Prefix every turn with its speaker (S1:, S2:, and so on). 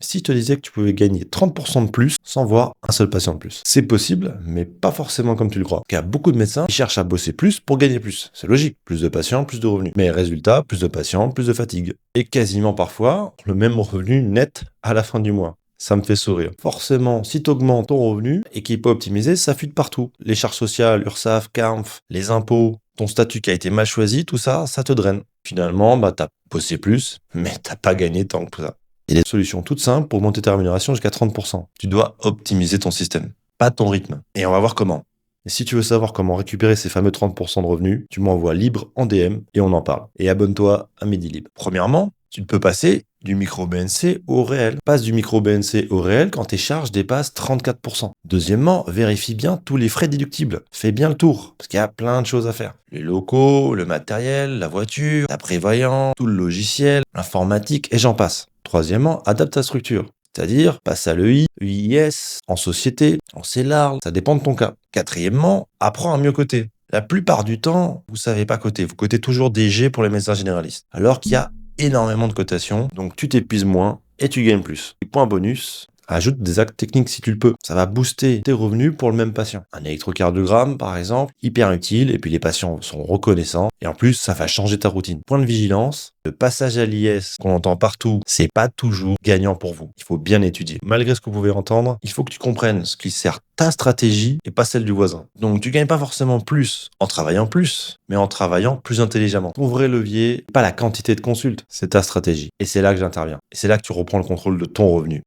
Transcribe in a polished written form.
S1: Si je te disais que tu pouvais gagner 30% de plus sans voir un seul patient de plus. C'est possible, mais pas forcément comme tu le crois. Car beaucoup de médecins ils cherchent à bosser plus pour gagner plus. C'est logique. Plus de patients, plus de revenus. Mais résultat, plus de patients, plus de fatigue. Et quasiment parfois, le même revenu net à la fin du mois. Ça me fait sourire. Forcément, si tu augmentes ton revenu et qu'il n'est pas optimisé, ça fuit de partout. Les charges sociales, URSSAF, CARMF, les impôts, ton statut qui a été mal choisi, tout ça, ça te draine. Finalement, t'as bossé plus, mais t'as pas gagné tant que ça. Il y a des solutions toutes simples pour monter ta rémunération jusqu'à 30%. Tu dois optimiser ton système, pas ton rythme. Et on va voir comment. Et si tu veux savoir comment récupérer ces fameux 30% de revenus, tu m'envoies libre en DM et on en parle. Et abonne-toi à Midi Libre. Premièrement, tu peux passer du micro BNC au réel. Passe du micro BNC au réel quand tes charges dépassent 34%. Deuxièmement, vérifie bien tous les frais déductibles. Fais bien le tour, parce qu'il y a plein de choses à faire. Les locaux, le matériel, la voiture, ta prévoyance, tout le logiciel, l'informatique et j'en passe. Troisièmement, adapte ta structure. C'est-à-dire, passe à l'EI, EIS, en société, en CELAR, ça dépend de ton cas. Quatrièmement, apprends à mieux coter. La plupart du temps, vous savez pas coter. Vous cotez toujours DG pour les médecins généralistes. Alors qu'il y a énormément de cotations, donc tu t'épuises moins et tu gagnes plus. Et point bonus, ajoute des actes techniques si tu le peux. Ça va booster tes revenus pour le même patient. Un électrocardiogramme, par exemple, hyper utile, et puis les patients sont reconnaissants. Et en plus, ça va changer ta routine. Point de vigilance, le passage à l'IS qu'on entend partout, c'est pas toujours gagnant pour vous. Il faut bien étudier. Malgré ce que vous pouvez entendre, il faut que tu comprennes ce qui sert ta stratégie et pas celle du voisin. Donc tu gagnes pas forcément plus en travaillant plus, mais en travaillant plus intelligemment. Ton vrai levier, pas la quantité de consultes, c'est ta stratégie. Et c'est là que j'interviens. Et c'est là que tu reprends le contrôle de ton revenu.